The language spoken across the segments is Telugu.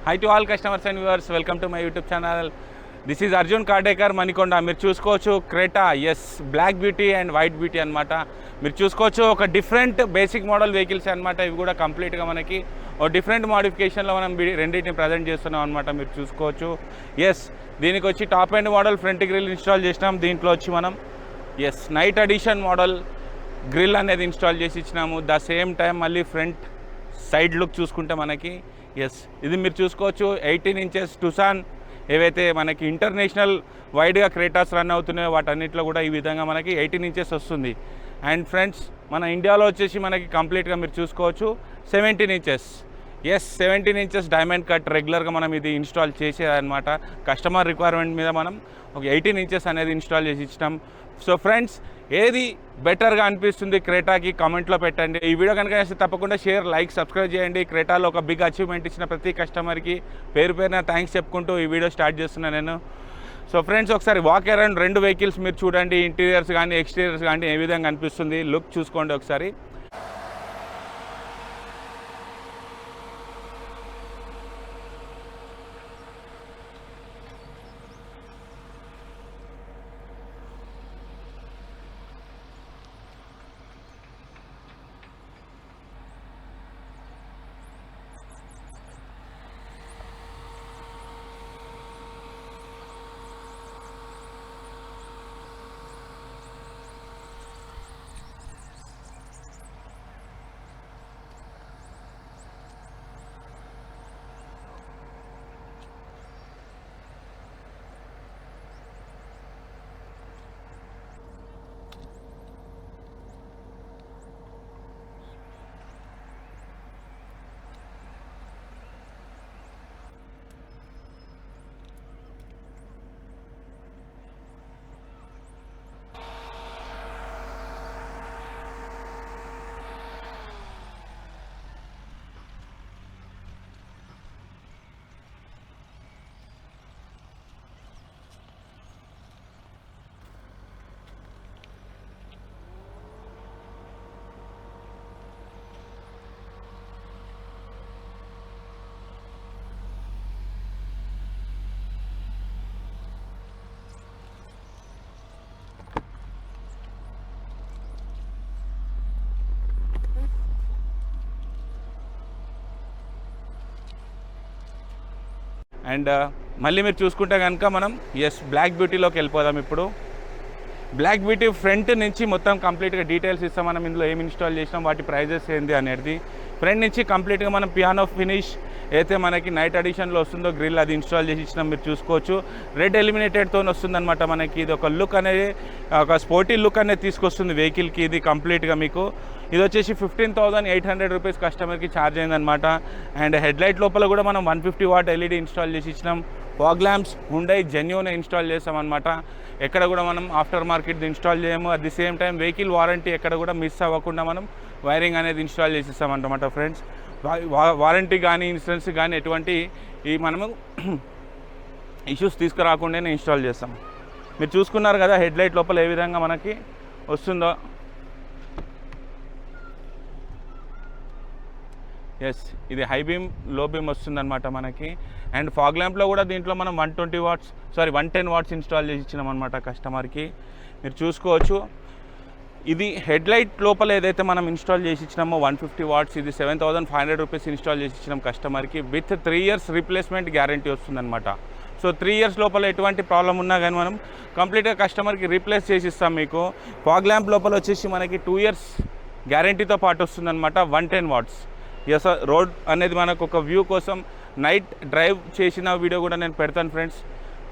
Hi to all customers and viewers, welcome to my YouTube channel. This is Arjun Cardecor Manikonda. మీరు చూసుకోవచ్చు Creta black beauty and white beauty అనమాట. మీరు చూసుకోవచ్చు ఒక డిఫరెంట్ బేసిక్ మోడల్ వెహికల్స్ అనమాట. ఇవి కూడా కంప్లీట్గా మనకి ఒక డిఫరెంట్ మోడిఫికేషన్లో మనం రెండింటిని ప్రజెంట్ చేస్తున్నాం అనమాట. మీరు చూసుకోవచ్చు దీనికి వచ్చి top end model front grille install చేసినాం. దీంట్లో వచ్చి మనం నైట్ ఎడిషన్ మోడల్ గ్రిల్ అనేది ఇన్స్టాల్ చేసి ఇచ్చినాము. ద సేమ్ టైం మళ్ళీ ఫ్రంట్ సైడ్ లుక్ చూసుకుంటే మనకి ఇది మీరు చూసుకోవచ్చు 18 ఇంచెస్ టుసాన్ ఏవైతే మనకి ఇంటర్నేషనల్ వైడ్గా క్రేటాస్ రన్ అవుతున్నాయో వాటన్నిటిలో కూడా ఈ విధంగా మనకి 18 ఇంచెస్ వస్తుంది. అండ్ ఫ్రెండ్స్ మన ఇండియాలో వచ్చేసి మనకి కంప్లీట్గా మీరు చూసుకోవచ్చు 17 ఇంచెస్ 17 ఇంచెస్ డైమండ్ కట్ రెగ్యులర్గా మనం ఇది ఇన్స్టాల్ చేసేదన్నమాట. కస్టమర్ రిక్వైర్మెంట్ మీద మనం ఒక 18 ఇంచెస్ అనేది ఇన్స్టాల్ చేసి ఇచ్చినాం. సో ఫ్రెండ్స్ ఏది బెటర్గా అనిపిస్తుంది క్రేటాకి కామెంట్లో పెట్టండి. ఈ వీడియో కనుక నచ్చితే తప్పకుండా షేర్, లైక్, సబ్స్క్రైబ్ చేయండి. క్రేటాలో ఒక బిగ్ అచీవ్మెంట్ ఇచ్చిన ప్రతి కస్టమర్కి పేరు పేరున థ్యాంక్స్ చెప్పుకుంటూ ఈ వీడియో స్టార్ట్ చేస్తున్నాను నేను. సో ఫ్రెండ్స్ ఒకసారి వాక్ అరౌండ్ రెండు వెహికల్స్ మీరు చూడండి, ఇంటీరియర్స్ కానీ ఎక్స్టీరియర్స్ కానీ ఏ విధంగా అనిపిస్తుంది లుక్ చూసుకోండి ఒకసారి. అండ్ మళ్ళీ మీరు చూసుకుంటే కనుక మనం బ్లాక్ బ్యూటీలోకి వెళ్ళిపోదాం. ఇప్పుడు బ్లాక్ బ్యూటీ ఫ్రంట్ నుంచి మొత్తం కంప్లీట్గా డీటెయిల్స్ ఇస్తాం. మనం ఇందులో ఏమి ఇన్స్టాల్ చేసినాం, వాటి ప్రైజెస్ ఏంది అనేది. ఫ్రంట్ నుంచి కంప్లీట్గా మనం పియానో ఫినిష్ అయితే మనకి నైట్ ఎడిషన్లో వస్తుందో గ్రిల్ అది ఇన్స్టాల్ చేసి ఇచ్చినాం. మీరు చూసుకోవచ్చు రెడ్ ఎలిమినేటెడ్తో వస్తుందన్నమాట. మనకి ఇది ఒక లుక్ అనేది ఒక స్పోర్టీ లుక్ అనేది తీసుకొస్తుంది వెహికల్కి. ఇది కంప్లీట్గా మీకు ఇది వచ్చేసి 15,800 రూపీస్ కస్టమర్కి ఛార్జ్ అయిందనమాట. అండ్ హెడ్లైట్ లోపల కూడా మనం 150 వాట్ ఎల్ఈడి ఇన్స్టాల్ చేసి ఇచ్చినాం. foglamps Hyundai జెన్యూన్ ఇన్స్టాల్ చేసామన్నమాట. ఎక్కడ కూడా మనం ఆఫ్టర్ మార్కెట్ ఇన్స్టాల్ చేయము. At the same time vehicle warranty ఎక్కడ కూడా మిస్ అవ్వకుండా మనం వైరింగ్ అనేది ఇన్స్టాల్ చేసి ఇస్తామన్నమాట. ఫ్రెండ్స్ వారంటీ కానీ ఇన్సూరెన్స్ కానీ ఎటువంటి ఈ మనము ఇష్యూస్ తీసుకురాకుండానే ఇన్స్టాల్ చేస్తాం. మీరు చూసుకున్నారు కదా హెడ్లైట్ లోపల ఏ విధంగా మనకి వస్తుందో. ఇది హై బీమ్ లో బీమ్ వస్తుందన్నమాట మనకి. అండ్ ఫాగ్ ల్యాంప్లో కూడా దీంట్లో మనం 110 వాట్స్ ఇన్స్టాల్ చేసి ఇచ్చినాం అనమాట కస్టమర్కి. మీరు చూసుకోవచ్చు ఇది హెడ్లైట్ లోపల ఏదైతే మనం ఇన్స్టాల్ చేసి ఇచ్చినామో 150 వాట్స్ ఇది 7,500 రూపీస్ ఇన్స్టాల్ చేసి ఇచ్చినాం కస్టమర్కి. విత్ 3 ఇయర్స్ రీప్లేస్మెంట్ గ్యారంటీ వస్తుందన్నమాట. సో 3 ఇయర్స్ లోపల ఎటువంటి ప్రాబ్లం ఉన్నా కానీ మనం కంప్లీట్గా కస్టమర్కి రీప్లేస్ చేసి ఇస్తాం. మీకు ఫాగ్ ల్యాంప్ లోపల వచ్చేసి మనకి 2 ఇయర్స్ గ్యారంటీతో పాటు వస్తుందన్నమాట. 110 వాట్స్ రోడ్ అనేది మనకు ఒక వ్యూ కోసం నైట్ డ్రైవ్ చేసిన వీడియో కూడా నేను పెడతాను ఫ్రెండ్స్.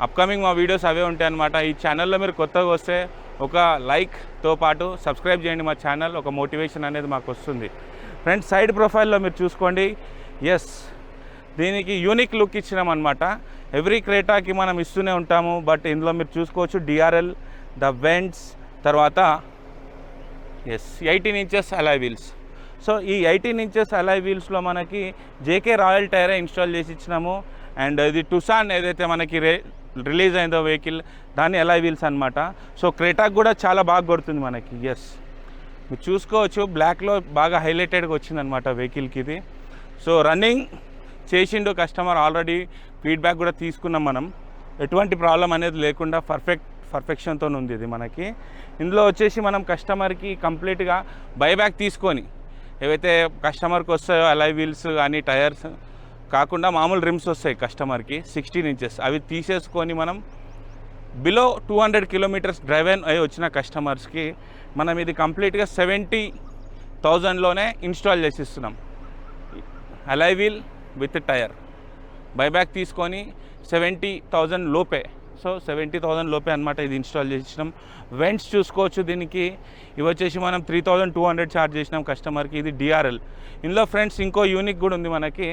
అప్కమింగ్ మా వీడియోస్ అవే ఉంటాయి అన్నమాట. ఈ ఛానల్లో మీరు కొత్తగా వస్తే ఒక లైక్తో పాటు సబ్స్క్రైబ్ చేయండి మా ఛానల్. ఒక మోటివేషన్ అనేది మాకు వస్తుంది. ఫ్రెండ్స్ సైడ్ ప్రొఫైల్లో మీరు చూసుకోండి. దీనికి యూనిక్ లుక్ ఇచ్చినాం అనమాట. ఎవ్రీ క్రేటాకి మనం ఇస్తూనే ఉంటాము. బట్ ఇందులో మీరు చూసుకోవచ్చు డిఆర్ఎల్, ద వెంట్స్, తర్వాత 18 ఇంచెస్ అలాయ్ వీల్స్. సో ఈ 18 ఇంచెస్ అలాయ్ వీల్స్లో మనకి జేకే రాయల్ టైరే ఇన్స్టాల్ చేసి ఇచ్చినాము. అండ్ ఇది టుసాన్ ఏదైతే మనకి రిలీజ్ అయిందో వెహికల్ దాని అలాయ్ వీల్స్ అనమాట. సో క్రెటాకి కూడా చాలా బాగా కొడుతుంది మనకి. మీరు చూసుకోవచ్చు బ్లాక్లో బాగా హైలైటెడ్గా వచ్చిందనమాట వెహికల్కి ఇది. సో రన్నింగ్ చేసిండు కస్టమర్, ఆల్రెడీ ఫీడ్బ్యాక్ కూడా తీసుకున్నాం మనం. ఎటువంటి ప్రాబ్లం అనేది లేకుండా పర్ఫెక్షన్తో ఉంది ఇది మనకి. ఇందులో వచ్చేసి మనం కస్టమర్కి కంప్లీట్గా బైబ్యాక్ తీసుకొని ఏవైతే కస్టమర్కి వస్తాయో అలై వీల్స్ కానీ టైర్స్ కాకుండా మామూలు రిమ్స్ వస్తాయి కస్టమర్కి 16 ఇంచెస్, అవి తీసేసుకొని మనం బిలో 200 కిలోమీటర్స్ డ్రైవ్ అయి వచ్చిన కస్టమర్స్కి మనం ఇది కంప్లీట్గా 70,000లోనే ఇన్స్టాల్ చేసిస్తున్నాం. Alloy wheel with tyre buyback తీసుకొని 70,000 లోపే. సో 70,000 లోపే అనమాట ఇది ఇన్స్టాల్ చేసినాం. వెంట్స్ చూసుకోవచ్చు, దీనికి ఇవి వచ్చేసి మనం 3,200 ఛార్జ్ చేసినాం కస్టమర్కి. ఇది డిఆర్ఎల్. ఇందులో ఫ్రెండ్స్ ఇంకో యూనిక్ కూడా ఉంది మనకి.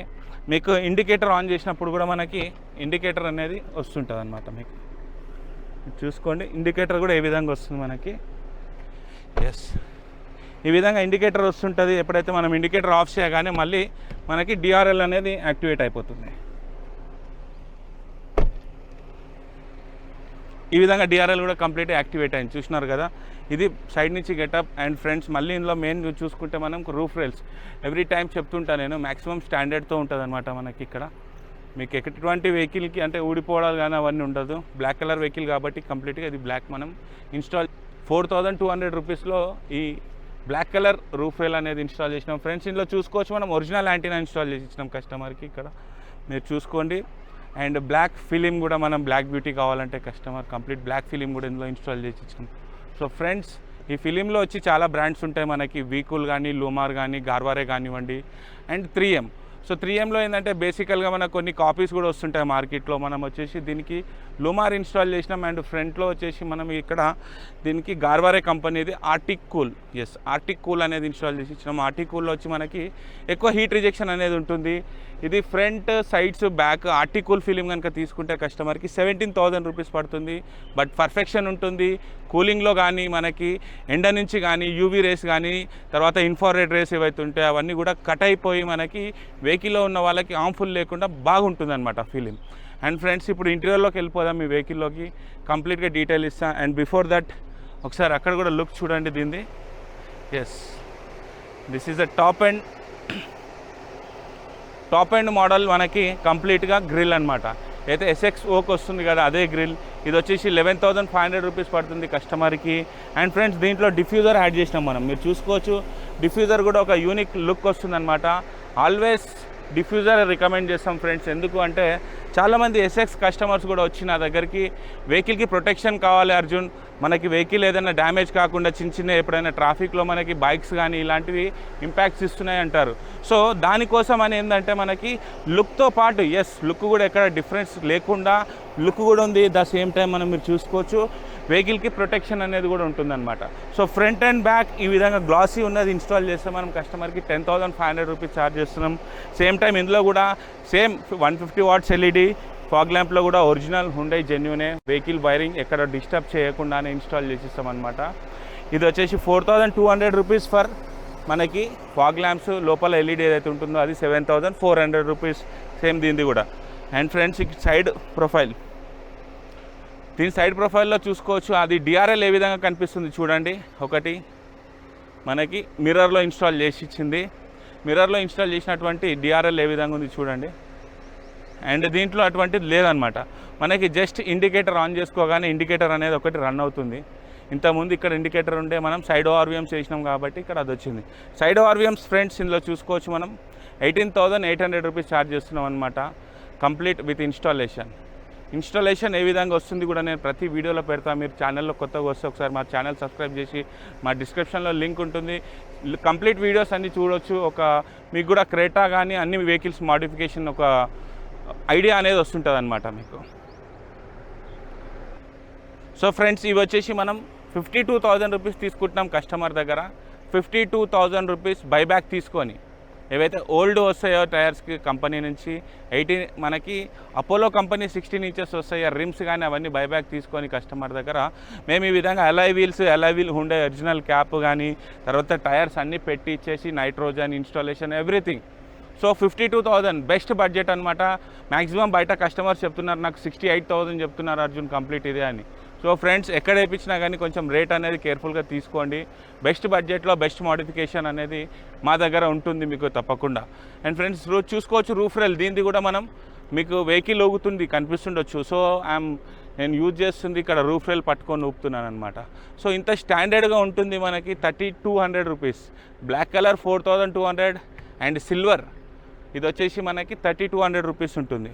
మీకు ఇండికేటర్ ఆన్ చేసినప్పుడు కూడా మనకి ఇండికేటర్ అనేది వస్తుంటుంది అనమాట. మీకు చూసుకోండి, ఇండికేటర్ కూడా ఏ విధంగా వస్తుంది మనకి. ఎస్, ఈ విధంగా ఇండికేటర్ వస్తుంటుంది. ఎప్పుడైతే మనం ఇండికేటర్ ఆఫ్ చేయగానే మళ్ళీ మనకి డిఆర్ఎల్ అనేది యాక్టివేట్ అయిపోతుంది. ఈ విధంగా డిఆర్ఎల్ కూడా కంప్లీట్ యాక్టివేట్ అయింది, చూసినారు కదా. ఇది సైడ్ నుంచి గెటప్. అండ్ ఫ్రెండ్స్ మళ్ళీ ఇందులో మెయిన్ చూసుకుంటే మనం రూఫ్ రైల్స్ ఎవ్రీ టైం చెప్తుంటా నేను, మ్యాక్సిమం స్టాండర్డ్తో ఉంటుంది అనమాట మనకి ఇక్కడ. మీకు ఎటువంటి వెహికల్కి అంటే ఊడిపోవడాలు కానీ అవన్నీ ఉండదు. బ్లాక్ కలర్ వెహికల్ కాబట్టి కంప్లీట్గా ఇది బ్లాక్ మనం ఇన్స్టాల్ 4,200 రూపీస్లో ఈ బ్లాక్ కలర్ రూఫ్ రైల్ అనేది ఇన్స్టాల్ చేసినాం. ఫ్రెండ్స్ ఇందులో చూసుకోవచ్చు, మనం ఒరిజినల్ యాంటీనా ఇన్స్టాల్ చేసి ఇచ్చినాం కస్టమర్కి. ఇక్కడ మీరు చూసుకోండి. అండ్ బ్లాక్ ఫిలిం కూడా మనం బ్లాక్ బ్యూటీ కావాలంటే కస్టమర్ కంప్లీట్ బ్లాక్ ఫిలిం కూడా ఇందులో ఇన్స్టాల్ చేసి ఇచ్చినాం. సో ఫ్రెండ్స్ ఈ ఫిలింలో వచ్చి చాలా బ్రాండ్స్ ఉంటాయి మనకి. వీకూల్ కానీ, లూమార్ కానీ, గార్వారే కానివ్వండి, అండ్ 3M. సో 3Mలో ఏంటంటే బేసికల్గా మనకు కొన్ని కాపీస్ కూడా వస్తుంటాయి మార్కెట్లో. మనం వచ్చేసి దీనికి లూమార్ ఇన్స్టాల్ చేసినాం. అండ్ ఫ్రంట్లో వచ్చేసి మనం ఇక్కడ దీనికి గార్వారే కంపెనీది Arctic Cool, yes Arctic Cool అనేది ఇన్స్టాల్ చేసి ఇచ్చినాం. ఆర్టిక్ కూల్లో వచ్చి మనకి ఎక్కువ హీట్ రిజెక్షన్ అనేది ఉంటుంది. ఇది front, sides, back Arctic cool film కనుక తీసుకుంటే కస్టమర్కి 17,000 రూపీస్ పడుతుంది. బట్ పర్ఫెక్షన్ ఉంటుంది. కూలింగ్లో కానీ మనకి ఎండ నుంచి కానీ యూవీ రేస్ కానీ తర్వాత ఇన్ఫ్రారెడ్ రేస్ ఏవైతే ఉంటాయో అవన్నీ కూడా కట్ అయిపోయి మనకి వెహికల్లో ఉన్న వాళ్ళకి హార్మ్ఫుల్ లేకుండా బాగుంటుంది అనమాట ఫిలిం. అండ్ ఫ్రెండ్స్ ఇప్పుడు ఇంటీరియర్లోకి వెళ్ళిపోదాం. మీ వెహికల్లోకి కంప్లీట్గా డీటెయిల్ ఇస్తాను. అండ్ బిఫోర్ దట్ ఒకసారి అక్కడ కూడా లుక్ చూడండి దీన్ని. Yes, this is a top end model మనకి కంప్లీట్గా గ్రిల్ అనమాట. అయితే ఎస్ఎక్స్ ఓకి వస్తుంది కదా అదే గ్రిల్. ఇది వచ్చేసి 11,500 రూపీస్ పడుతుంది కస్టమర్కి. అండ్ ఫ్రెండ్స్ దీంట్లో డిఫ్యూజర్ యాడ్ చేసినాం మనం. మీరు చూసుకోవచ్చు, డిఫ్యూజర్ కూడా ఒక యూనిక్ లుక్ వస్తుంది అనమాట. ఆల్వేస్ డిఫ్యూజర్ రికమెండ్ చేస్తాం ఫ్రెండ్స్. ఎందుకు అంటే చాలామంది ఎస్ఎక్స్ కస్టమర్స్ కూడా వచ్చి నా దగ్గరికి వెహికల్కి ప్రొటెక్షన్ కావాలి అర్జున్, మనకి వెహికల్ ఏదైనా డ్యామేజ్ కాకుండా చిన్న ఎప్పుడైనా ట్రాఫిక్లో మనకి బైక్స్ కానీ ఇలాంటివి ఇంపాక్ట్స్ ఇస్తున్నాయి అంటారు. సో దానికోసం అని ఏంటంటే మనకి లుక్తో పాటు లుక్ కూడా ఎక్కడ డిఫరెన్స్ లేకుండా లుక్ కూడా ఉంది. ద సేమ్ టైం మనం మీరు చూసుకోవచ్చు వెహికల్కి ప్రొటెక్షన్ అనేది కూడా ఉంటుందన్నమాట. సో ఫ్రంట్ అండ్ బ్యాక్ ఈ విధంగా గ్లాసీ ఉన్నది ఇన్స్టాల్ చేస్తే మనం కస్టమర్కి 10,500 రూపీస్ ఛార్జ్ చేస్తున్నాం. సేమ్ టైం ఇందులో కూడా సేమ్ 150 వాట్స్ ఎల్ఈడి ఫాగ్ ల్యాంప్లో కూడా ఒరిజినల్ హుండై జెన్యూనే, వెహికల్ వైరింగ్ ఎక్కడ డిస్టర్బ్ చేయకుండానే ఇన్స్టాల్ చేసిస్తాం అనమాట. ఇది వచ్చేసి 4,200 రూపీస్ ఫర్ మనకి ఫాగ్ ల్యాంప్స్. లోపల ఎల్ఈడి ఏదైతే ఉంటుందో అది 7,400 రూపీస్ సేమ్ దీనిది కూడా. అండ్ ఫ్రెండ్స్ సైడ్ ప్రొఫైల్, దీని సైడ్ ప్రొఫైల్లో చూసుకోవచ్చు అది డిఆర్ఎల్ ఏ విధంగా కనిపిస్తుంది చూడండి. ఒకటి మనకి మిర్రర్లో ఇన్స్టాల్ చేసి ఇచ్చింది. మిర్రర్లో ఇన్స్టాల్ చేసినటువంటి డిఆర్ఎల్ ఏ విధంగా ఉంది చూడండి. అండ్ దీంట్లో అటువంటిది లేదనమాట. మనకి జస్ట్ ఇండికేటర్ ఆన్ చేసుకోగానే ఇండికేటర్ అనేది ఒకటి రన్ అవుతుంది. ఇంతకుముందు ఇక్కడ ఇండికేటర్ ఉండే మనం సైడ్ ఓఆర్వీఎమ్స్ చేసినాం కాబట్టి ఇక్కడ అది వచ్చింది. సైడ్ ఓఆర్వీఎమ్స్ ఫ్రెండ్స్ ఇందులో చూసుకోవచ్చు మనం 18,800 రూపీస్ ఛార్జ్ చేస్తున్నాం అనమాట కంప్లీట్ విత్ ఇన్స్టాలేషన్ ఏ విధంగా వస్తుంది కూడా నేను ప్రతి వీడియోలో పెడతాను. మీరు ఛానల్లో కొత్తగా వస్తే ఒకసారి మా ఛానల్ సబ్స్క్రైబ్ చేసి మా డిస్క్రిప్షన్లో లింక్ ఉంటుంది, కంప్లీట్ వీడియోస్ అన్నీ చూడవచ్చు. మీకు కూడా క్రేటా కానీ అన్ని వెహికల్స్ మాడిఫికేషన్ ఒక ఐడియా అనేది వస్తుంటుంది అనమాట మీకు. సో ఫ్రెండ్స్ ఇవి వచ్చేసి మనం 52,000 రూపీస్ తీసుకుంటున్నాం కస్టమర్ దగ్గర. 52,000 రూపీస్ బైబ్యాక్ తీసుకొని ఏవైతే ఓల్డ్ వస్తాయో టైర్స్కి కంపెనీ నుంచి మనకి అపోలో కంపెనీ 16 ఇంచెస్ వస్తాయో రిమ్స్ కానీ అవన్నీ బైబ్యాక్ తీసుకొని కస్టమర్ దగ్గర మేము ఈ విధంగా alloy wheel Hyundai original cap కానీ తర్వాత టైర్స్ అన్నీ పెట్టి ఇచ్చేసి nitrogen installation everything. So 52,000 best budget అనమాట. మ్యాక్సిమం బయట కస్టమర్స్ చెప్తున్నారు నాకు 68,000 చెప్తున్నారు అర్జున్ కంప్లీట్ ఇదే అని. సో ఫ్రెండ్స్ ఎక్కడ వేయించినా కానీ కొంచెం రేట్ అనేది కేర్ఫుల్గా తీసుకోండి. బెస్ట్ బడ్జెట్లో బెస్ట్ మోడిఫికేషన్ అనేది మా దగ్గర ఉంటుంది మీకు తప్పకుండా. అండ్ ఫ్రెండ్స్ చూసుకోవచ్చు రూఫ్ రైల్, దీనిది కూడా మనం మీకు వెహికల్ ఊగుతుంది కనిపిస్తుండొచ్చు. సో నేను యూజ్ చేస్తుంది ఇక్కడ రూఫ్ రైల్ పట్టుకొని ఊపుతున్నాను అనమాట. సో ఇంత స్టాండర్డ్గా ఉంటుంది మనకి 3200 rupees. Black colour 4200 and silver ఇది వచ్చేసి మనకి 3200 రూపీస్ ఉంటుంది.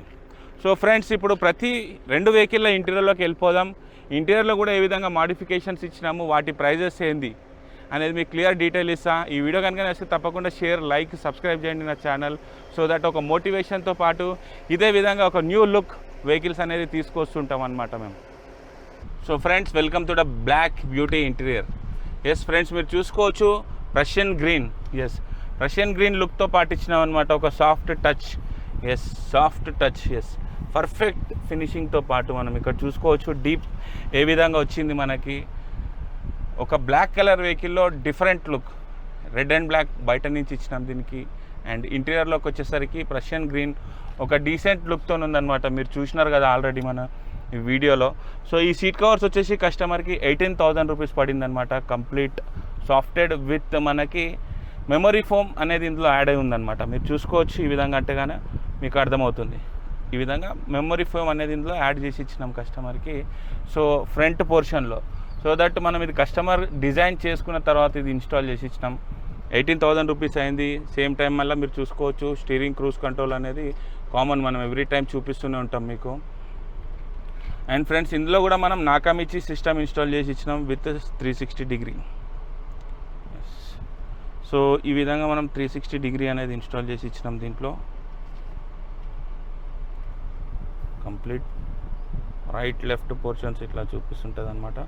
సో ఫ్రెండ్స్ ఇప్పుడు ప్రతి 2 వెహికల్లో ఇంటీరియర్లోకి వెళ్ళిపోదాం. ఇంటీరియర్లో కూడా ఏ విధంగా మాడిఫికేషన్స్ ఇచ్చినాము, వాటి ప్రైజెస్ ఏంది అనేది మీకు క్లియర్ డీటెయిల్ ఇస్తా. ఈ వీడియో కనుక నచ్చితే తప్పకుండా షేర్, లైక్, సబ్స్క్రైబ్ చేయండి నా ఛానల్. సో దట్ ఒక మోటివేషన్తో పాటు ఇదే విధంగా ఒక న్యూ లుక్ వెహికల్స్ అనేది తీసుకొస్తుంటాం అన్నమాట మేము. So friends welcome to the black beauty interior. Yes friends మీరు చూసుకోవచ్చు Russian green. Yes Russian green లుక్తో పాటు ఇచ్చినాం అనమాట ఒక soft touch. Yes soft touch. Yes perfect ఫినిషింగ్తో పాటు మనం ఇక్కడ చూసుకోవచ్చు డీప్ ఏ విధంగా వచ్చింది మనకి. ఒక బ్లాక్ కలర్ వెహికల్లో different look, red and black బయట నుంచి ఇచ్చినాం దీనికి. అండ్ ఇంటీరియర్లోకి వచ్చేసరికి రష్యన్ గ్రీన్ ఒక డీసెంట్ లుక్తో ఉందన్నమాట. మీరు చూసినారు కదా ఆల్రెడీ మన ఈ వీడియోలో. సో ఈ సీట్ కవర్స్ వచ్చేసి కస్టమర్కి 18,000 రూపీస్ పడిందనమాట. కంప్లీట్ సాఫ్ట్వేర్ విత్ మనకి మెమరీ ఫోమ్ అనేది ఇందులో యాడ్ అయి ఉందన్నమాట. మీరు చూసుకోవచ్చు ఈ విధంగా అంటే కానీ మీకు అర్థమవుతుంది. ఈ విధంగా మెమరీ ఫోమ్ అనేది ఇందులో యాడ్ చేసి ఇచ్చినాం కస్టమర్కి. సో ఫ్రంట్ పోర్షన్లో సో దట్ మనం ఇది కస్టమర్ డిజైన్ చేసుకున్న తర్వాత ఇది ఇన్స్టాల్ చేసి ఇచ్చినాం. 18,000 రూపీస్ అయింది. సేమ్ టైం మళ్ళీ మీరు చూసుకోవచ్చు స్టీరింగ్ క్రూజ్ కంట్రోల్ అనేది కామన్, మనం ఎవ్రీ టైం చూపిస్తూనే ఉంటాం మీకు. అండ్ ఫ్రెండ్స్ ఇందులో కూడా మనం నాకామిచ్చి సిస్టమ్ ఇన్స్టాల్ చేసి ఇచ్చినాం విత్ 360 డిగ్రీ. సో ఈ విధంగా మనం 360 డిగ్రీ అనేది ఇన్స్టాల్ చేసి ఇచ్చినాం దీంట్లో. కంప్లీట్ రైట్ లెఫ్ట్ పోర్షన్స్ ఇట్లా చూపిస్తుంటుంది అనమాట.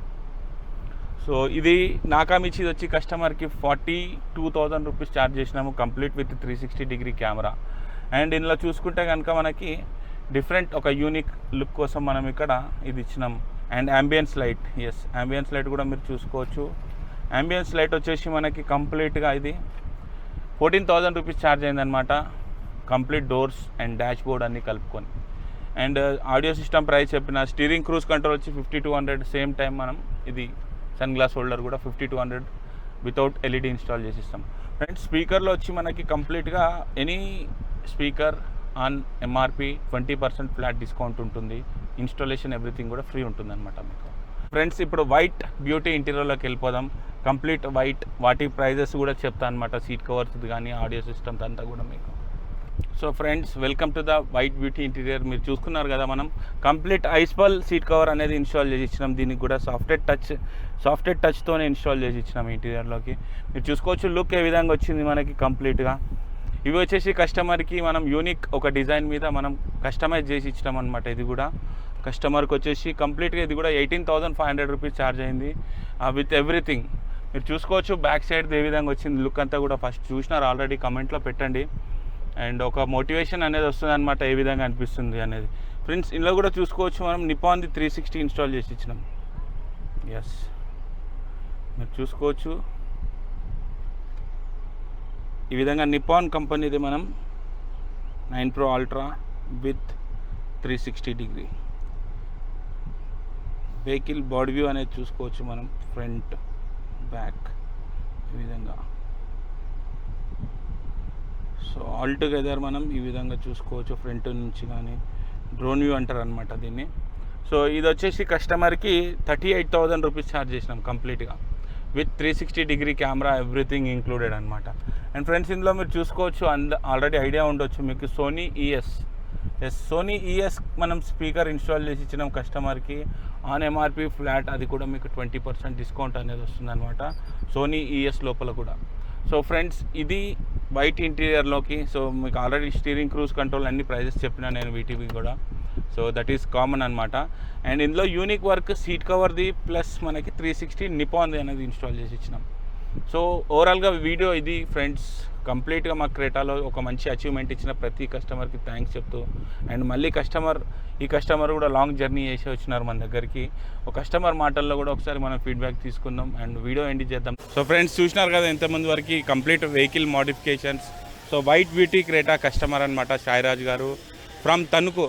సో ఇది నాకామిచ్చి వచ్చి కస్టమర్కి 42,000 రూపీస్ ఛార్జ్ చేసినాము complete with 360 degree camera. And ఇందులో చూసుకుంటే కనుక మనకి డిఫరెంట్ ఒక యూనిక్ లుక్ కోసం మనం ఇక్కడ ఇది ఇచ్చినాం. And ambience light. Yes ambience light కూడా మీరు చూసుకోవచ్చు. అంబియన్స్ లైట్ వచ్చేసి మనకి కంప్లీట్గా ఇది 14,000 రూపీస్ ఛార్జ్ అయిందనమాట. Complete doors and dash board అన్నీ కలుపుకొని. అండ్ ఆడియో సిస్టమ్ ప్రైస్ చెప్పిన స్టీరింగ్ క్రూజ్ కంట్రోల్ వచ్చి 5200. సేమ్ టైం మనం ఇది సన్ గ్లాస్ హోల్డర్ కూడా 5200 వితౌట్ ఎల్ఈడి ఇన్స్టాల్ చేసి ఇస్తాం. ఫ్రెండ్స్ స్పీకర్లో వచ్చి మనకి కంప్లీట్గా any speaker on MRP 20% flat discount ఉంటుంది. ఇన్స్టాలేషన్ ఎవ్రీథింగ్ కూడా ఫ్రీ ఉంటుంది అనమాట మీకు. ఫ్రెండ్స్ ఇప్పుడు వైట్ బ్యూటీ ఇంటీరియర్లోకి వెళ్ళిపోదాం. కంప్లీట్ వైట్ వాటి ప్రైజెస్ కూడా చెప్తాను అనమాట. సీట్ కవర్స్ కానీ ఆడియో సిస్టమ్స్ అంతా కూడా మీకు. So friends welcome to the white beauty interior. మీరు చూసుకున్నారు కదా మనం కంప్లీట్ ఐస్పల్ సీట్ కవర్ అనేది ఇన్స్టాల్ చేసి ఇచ్చినాం. దీనికి కూడా సాఫ్ట్వేర్ టచ్తోనే ఇన్స్టాల్ చేసి ఇచ్చినాం ఇంటీరియర్లోకి. మీరు చూసుకోవచ్చు లుక్ ఏ విధంగా వచ్చింది మనకి కంప్లీట్గా. ఇవి వచ్చేసి కస్టమర్కి మనం యూనిక్ ఒక డిజైన్ మీద మనం కస్టమైజ్ చేసి ఇచ్చినాం అనమాట. ఇది కూడా కస్టమర్కి వచ్చేసి కంప్లీట్గా ఇది కూడా 18,500 రూపీస్ ఛార్జ్ అయింది విత్ ఎవ్రీథింగ్. మీరు చూసుకోవచ్చు బ్యాక్ సైడ్ ఏ విధంగా వచ్చింది లుక్ అంతా కూడా. ఫస్ట్ చూసినారు ఆల్రెడీ, కమెంట్లో పెట్టండి. అండ్ ఒక మోటివేషన్ అనేది వస్తుంది అనమాట ఏ విధంగా అనిపిస్తుంది అనేది. ఫ్రెండ్స్ ఇందులో కూడా చూసుకోవచ్చు మనం నిపాన్ది 360 ఇన్స్టాల్ చేసి ఇచ్చినాం. ఎస్ మీరు చూసుకోవచ్చు ఈ విధంగా నిపాన్ కంపెనీది మనం 9 Pro ultra with 360 degree. Vehicle body view అనేది చూసుకోవచ్చు మనం, ఫ్రంట్ బ్యాక్ ఈ విధంగా. సో ఆల్ టుగెదర్ మనం ఈ విధంగా చూసుకోవచ్చు ఫ్రంట్ నుంచి కానీ. డ్రోన్ వ్యూ అంటారు అనమాట దీన్ని. సో ఇది వచ్చేసి కస్టమర్కి 38,000 రూపీస్ ఛార్జ్ చేసినాం కంప్లీట్గా with 360 degree camera everything included అనమాట. అండ్ ఫ్రెండ్స్ ఇందులో మీరు చూసుకోవచ్చు ఆల్రెడీ ఐడియా ఉండొచ్చు మీకు సోనీ ఈఎస్. సోనీ ఈఎస్ మనం స్పీకర్ ఇన్స్టాల్ చేసి ఇచ్చినాం కస్టమర్కి ఆన్ ఎంఆర్పి ఫ్లాట్. అది కూడా మీకు 20% డిస్కౌంట్ అనేది వస్తుంది అనమాట సోనీ ఈఎస్ లోపల కూడా. సో ఫ్రెండ్స్ ఇది వైట్ ఇంటీరియర్లోకి. సో మీకు ఆల్రెడీ స్టీరింగ్ క్రూజ్ కంట్రోల్ అన్ని ప్రైజెస్ చెప్పినా నేను వీటివి కూడా. సో దట్ ఈస్ కామన్ అనమాట. అండ్ ఇందులో యూనిక్ వర్క్ సీట్ కవర్ది ప్లస్ మనకి 360 నిపాన్ది అనేది ఇన్స్టాల్ చేసి ఇచ్చినాం. సో ఓవరాల్గా వీడియో ఇది ఫ్రెండ్స్. కంప్లీట్గా మా క్రెటాలో ఒక మంచి అచీవ్మెంట్ ఇచ్చిన ప్రతి కస్టమర్కి థ్యాంక్స్ చెప్తూ. అండ్ మళ్ళీ ఈ కస్టమర్ కూడా లాంగ్ జర్నీ చేసి వచ్చినారు మన దగ్గరికి. ఒక కస్టమర్ మాటల్లో కూడా ఒకసారి మనం ఫీడ్బ్యాక్ తీసుకుందాం అండ్ వీడియో ఎండ్ చేద్దాం. సో ఫ్రెండ్స్ చూసినారు కదా ఎంతమంది వరకు complete vehicle modifications. So white beauty Creta customer అనమాట సాయిరాజ్ గారు ఫ్రమ్ తణుకు.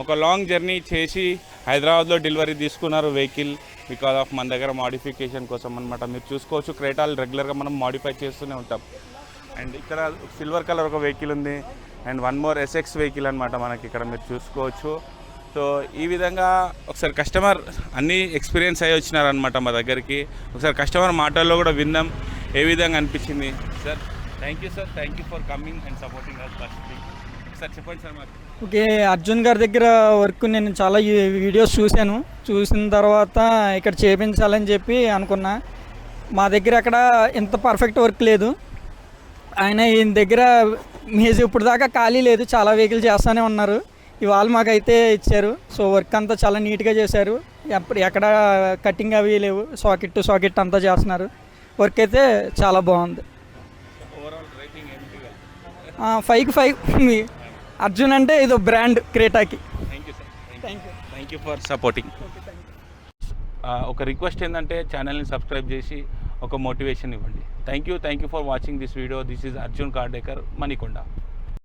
ఒక లాంగ్ జర్నీ చేసి హైదరాబాద్లో డెలివరీ తీసుకున్నారు వెహికల్ బికాజ్ ఆఫ్ మన దగ్గర మోడిఫికేషన్ కోసం అనమాట. మీరు చూసుకోవచ్చు క్రేటాలు రెగ్యులర్గా మనం మోడిఫై చేస్తూనే ఉంటాం. అండ్ ఇక్కడ సిల్వర్ కలర్ ఒక వెహికల్ ఉంది and one more SX vehicle అనమాట మనకి ఇక్కడ మీరు చూసుకోవచ్చు. సో ఈ విధంగా ఒకసారి కస్టమర్ అన్నీ ఎక్స్పీరియన్స్ అయ్యి వచ్చినారనమాట మా దగ్గరికి. ఒకసారి కస్టమర్ మాటల్లో కూడా విన్నాం ఏ విధంగా అనిపించింది. Sir thank you sir, thank you for coming and supporting us firstly. Sir చెప్పండి సార్ మాకు. ఓకే, అర్జున్ గారి దగ్గర వర్క్ నేను చాలా వీడియోస్ చూసిన తర్వాత ఇక్కడ చేయించాలని చెప్పి అనుకున్నా. మా దగ్గర అక్కడ ఇంత పర్ఫెక్ట్ వర్క్ లేదు. ఈయన దగ్గర మేజ్ ఇప్పుడు దాకా ఖాళీ లేదు, చాలా వెహికల్ చేస్తూనే ఉన్నారు. ఇవాళ మాకైతే ఇచ్చారు. సో వర్క్ అంతా చాలా నీట్గా చేశారు. ఎక్కడ కటింగ్ అవి లేవు, సాకెట్ టు సాకెట్ అంతా చేస్తున్నారు. వర్క్ అయితే చాలా బాగుంది. 5కి 5. అర్జున్ అంటే ఇదో బ్రాండ్ క్రేటాకి. Thank you for supporting. ఒక రిక్వెస్ట్ ఏంటంటే ఛానల్ని సబ్స్క్రైబ్ చేసి ఒక మోటివేషన్ ఇవ్వండి. Thank you for watching this video. This is Arjun car decor, Manikonda.